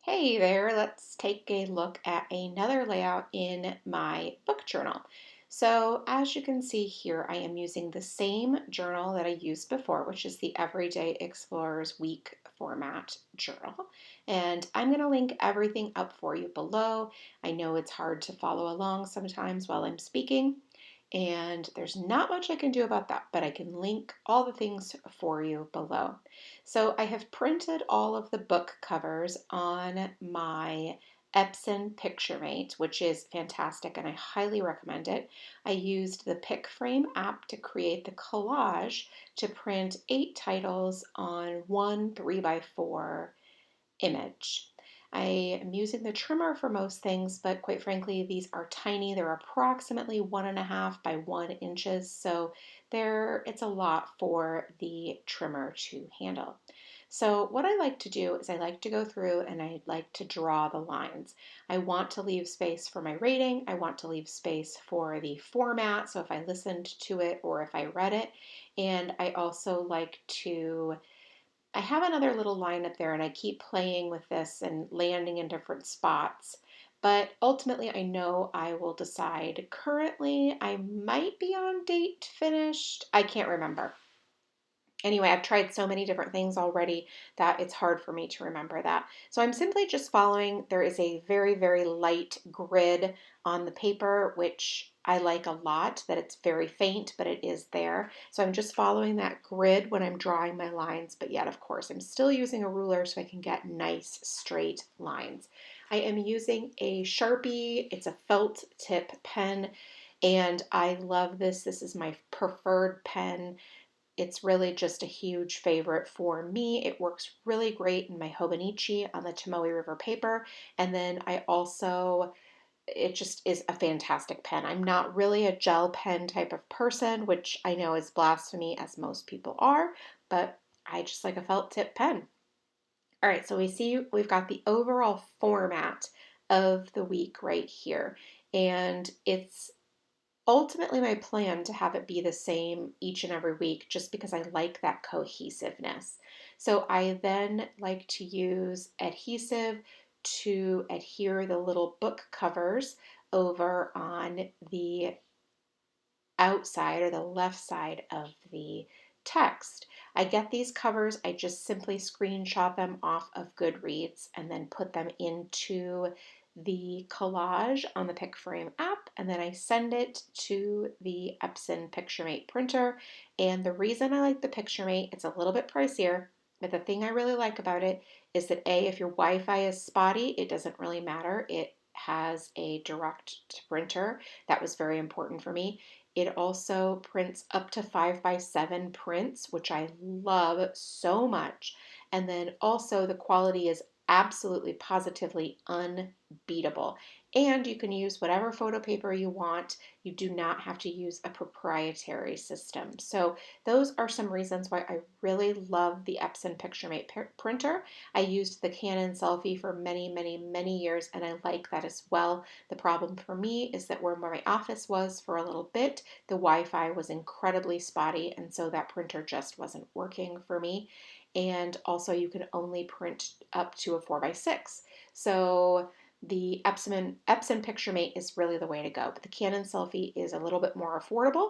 Hey there, let's take a look at another layout in my book journal. So as you can see here, I am using the same journal that I used before, which is the Everyday Explorers Week format journal. And I'm going to link everything up for you below. I know it's hard to follow along sometimes while I'm speaking, and there's not much I can do about that, but I can link all the things for you below. So I have printed all of the book covers on my Epson PictureMate, which is fantastic and I highly recommend it. I used the Pick Frame app to create the collage to print 8 titles on one 3x4 image. I am using the trimmer for most things, but quite frankly, these are tiny. They're approximately 1.5 by 1 inches, so it's a lot for the trimmer to handle. So what I like to do is I like to go through and I like to draw the lines. I want to leave space for my rating. I want to leave space for the format, so if I listened to it or if I read it. And I also like to I have another little line up there and I keep playing with this and landing in different spots. But ultimately, I know I will decide. Currently, I might be on date finished. I can't remember. Anyway, I've tried so many different things already that it's hard for me to remember that. So I'm simply just following. There is a very, very light grid on the paper, which I like a lot, that it's very faint, but it is there. So I'm just following that grid when I'm drawing my lines, but yet, of course, I'm still using a ruler so I can get nice straight lines. I am using a Sharpie. It's a felt tip pen, and I love this. This is my preferred pen. It's really just a huge favorite for me. It works really great in my Hobonichi on the Tomoe River paper. And then it just is a fantastic pen. I'm not really a gel pen type of person, which I know is blasphemy as most people are, but I just like a felt tip pen. All right, so we see we've got the overall format of the week right here. And it's ultimately my plan to have it be the same each and every week just because I like that cohesiveness. So I then like to use adhesive to adhere the little book covers over on the outside or the left side of the text. I get these covers, I just simply screenshot them off of Goodreads and then put them into the collage on the PicFrame app, and then I send it to the Epson PictureMate printer. And the reason I like the PictureMate, it's a little bit pricier, but the thing I really like about it is that A, if your Wi-Fi is spotty, it doesn't really matter. It has a direct printer. That was very important for me. It also prints up to 5x7 prints, which I love so much. And then also the quality is absolutely positively unbeatable. And you can use whatever photo paper you want. You do not have to use a proprietary system. So those are some reasons why I really love the Epson PictureMate printer. I used the Canon Selfie for many, many, many years, and I like that as well. The problem for me is that where my office was for a little bit, the Wi-Fi was incredibly spotty, and so that printer just wasn't working for me. And also you can only print up to a 4x6. So the Epson PictureMate is really the way to go, but the Canon Selfie is a little bit more affordable,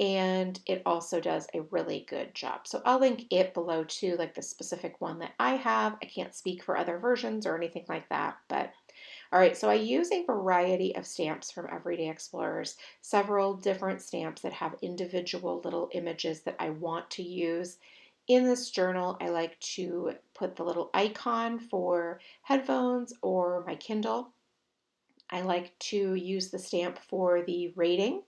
and it also does a really good job. So I'll link it below too, like the specific one that I have. I can't speak for other versions or anything like that, but all right, so I use a variety of stamps from Everyday Explorers, several different stamps that have individual little images that I want to use. In this journal, I like to put the little icon for headphones or my Kindle. I like to use the stamp for the rating,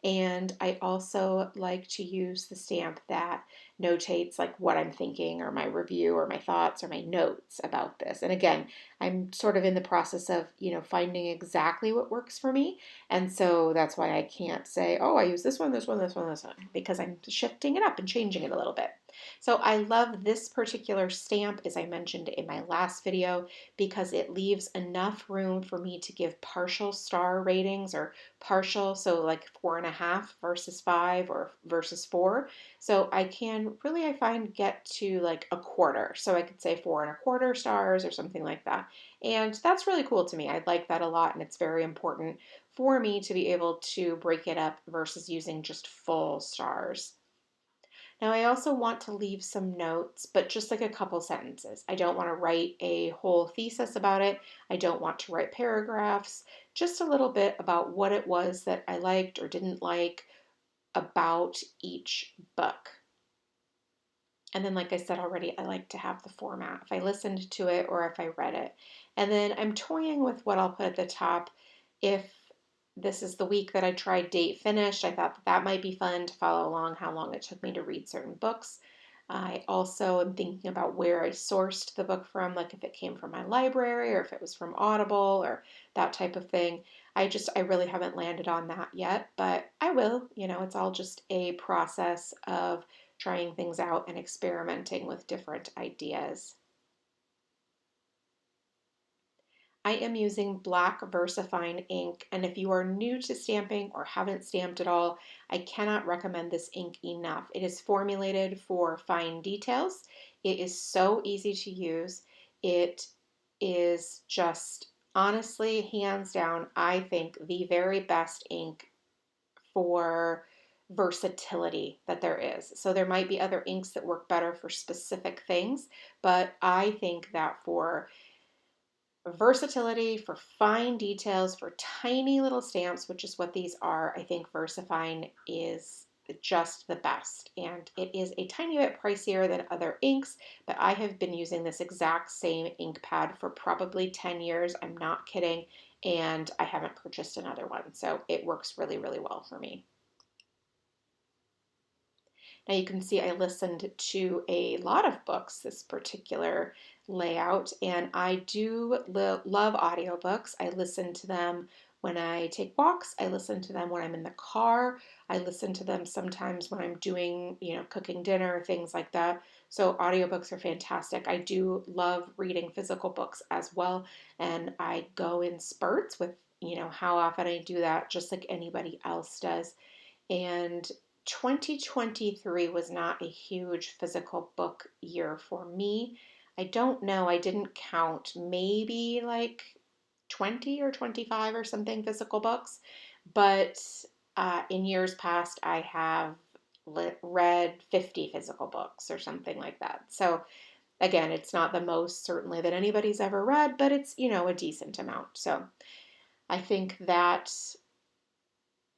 and I also like to use the stamp that notates like what I'm thinking or my review or my thoughts or my notes about this. And again, I'm sort of in the process of, finding exactly what works for me. And so that's why I can't say, oh, I use this one, this one, this one, this one, because I'm shifting it up and changing it a little bit. So I love this particular stamp, as I mentioned in my last video, because it leaves enough room for me to give partial star ratings or partial, so like 4.5 versus 5 or versus 4. So I can really, I find, get to like a quarter. So I could say 4.25 stars or something like that. And that's really cool to me. I like that a lot, and it's very important for me to be able to break it up versus using just full stars. Now, I also want to leave some notes, but just like a couple sentences. I don't want to write a whole thesis about it. I don't want to write paragraphs, just a little bit about what it was that I liked or didn't like about each book. And then, like I said already, I like to have the format if I listened to it or if I read it. And then I'm toying with what I'll put at the top. If this is the week that I tried date finished, I thought that that might be fun to follow along how long it took me to read certain books. I also am thinking about where I sourced the book from, like if it came from my library or if it was from Audible or that type of thing. I really haven't landed on that yet, but I will. It's all just a process of trying things out and experimenting with different ideas. I am using black Versafine ink, and if you are new to stamping or haven't stamped at all, I cannot recommend this ink enough. It is formulated for fine details. It is so easy to use. It is just, honestly, hands down, I think the very best ink for versatility that there is. So there might be other inks that work better for specific things, but I think that for versatility, for fine details, for tiny little stamps, which is what these are, I think Versafine is just the best. And it is a tiny bit pricier than other inks, but I have been using this exact same ink pad for probably 10 years. I'm not kidding. And I haven't purchased another one. So it works really, really well for me. Now you can see I listened to a lot of books this particular layout, and I do love audiobooks. I listen to them when I take walks. I listen to them when I'm in the car. I listen to them sometimes when I'm doing, cooking dinner, things like that. So audiobooks are fantastic. I do love reading physical books as well, and I go in spurts with, how often I do that, just like anybody else does. And 2023 was not a huge physical book year for me. I don't know, I didn't count, maybe like 20 or 25 or something physical books, but in years past, I have read 50 physical books or something like that. So again, it's not the most certainly that anybody's ever read, but it's, a decent amount. So I think that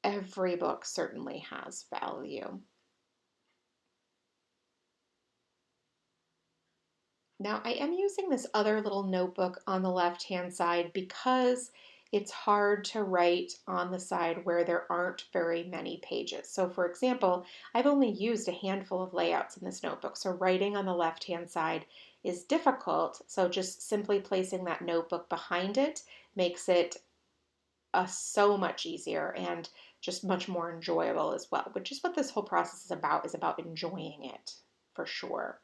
every book certainly has value. Now I am using this other little notebook on the left-hand side because it's hard to write on the side where there aren't very many pages. So for example, I've only used a handful of layouts in this notebook, so writing on the left-hand side is difficult. So just simply placing that notebook behind it makes it so much easier and just much more enjoyable as well, which is what this whole process is about enjoying it for sure.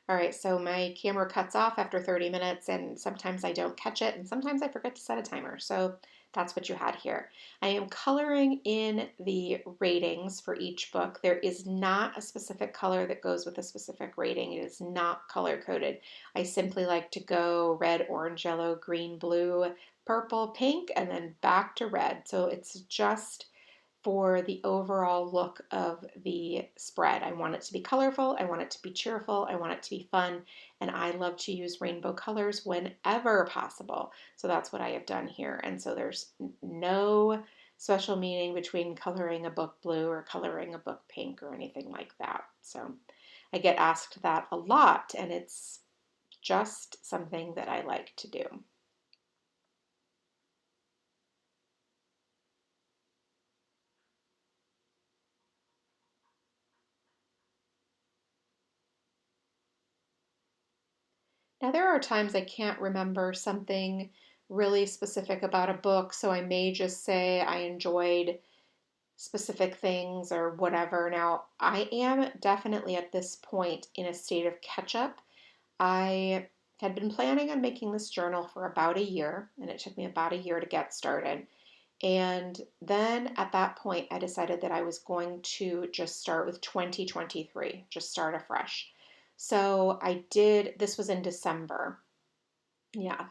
All right, so my camera cuts off after 30 minutes, and sometimes I don't catch it, and sometimes I forget to set a timer. So that's what you had here. I am coloring in the ratings for each book. There is not a specific color that goes with a specific rating. It is not color coded. I simply like to go red, orange, yellow, green, blue, purple, pink, and then back to red. So it's just for the overall look of the spread. I want it to be colorful, I want it to be cheerful, I want it to be fun, and I love to use rainbow colors whenever possible. So that's what I have done here. And so there's no special meaning between coloring a book blue or coloring a book pink or anything like that. So I get asked that a lot, and it's just something that I like to do. Now, there are times I can't remember something really specific about a book. So I may just say I enjoyed specific things or whatever. Now, I am definitely at this point in a state of catch up. I had been planning on making this journal for about a year, and it took me about a year to get started. And then at that point, I decided that I was going to just start with 2023, just start afresh. So I did, this was in December. Yeah,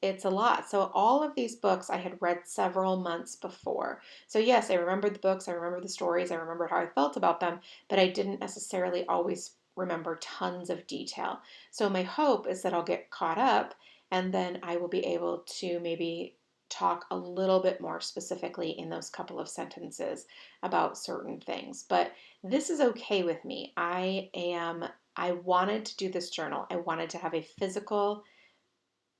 it's a lot. So all of these books I had read several months before. So yes, I remembered the books, I remember the stories, I remember how I felt about them, but I didn't necessarily always remember tons of detail. So my hope is that I'll get caught up and then I will be able to maybe talk a little bit more specifically in those couple of sentences about certain things. But this is okay with me. I wanted to do this journal. I wanted to have a physical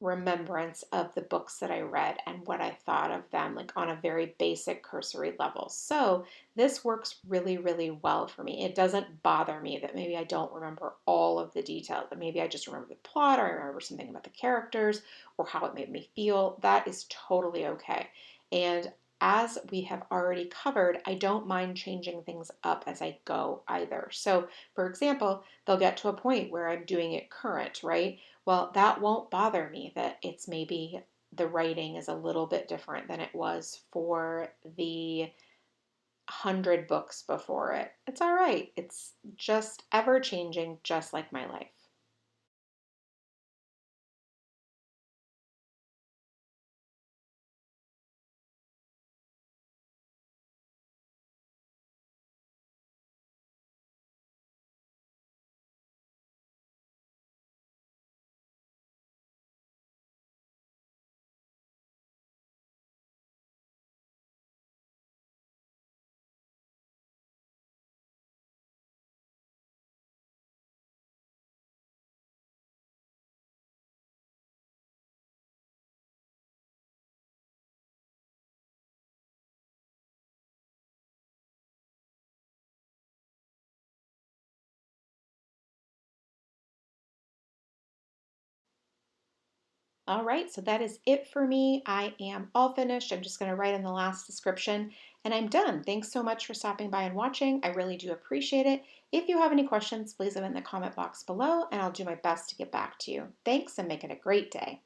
remembrance of the books that I read and what I thought of them, like on a very basic cursory level. So this works really, really well for me. It doesn't bother me that maybe I don't remember all of the details, that maybe I just remember the plot or I remember something about the characters or how it made me feel. That is totally okay. And as we have already covered, I don't mind changing things up as I go either. So, for example, they'll get to a point where I'm doing it current, right? Well, that won't bother me that it's maybe the writing is a little bit different than it was for the 100 books before it. It's all right. It's just ever changing, just like my life. All right, so that is it for me. I am all finished. I'm just going to write in the last description and I'm done. Thanks so much for stopping by and watching. I really do appreciate it. If you have any questions, please leave them in the comment box below and I'll do my best to get back to you. Thanks and make it a great day.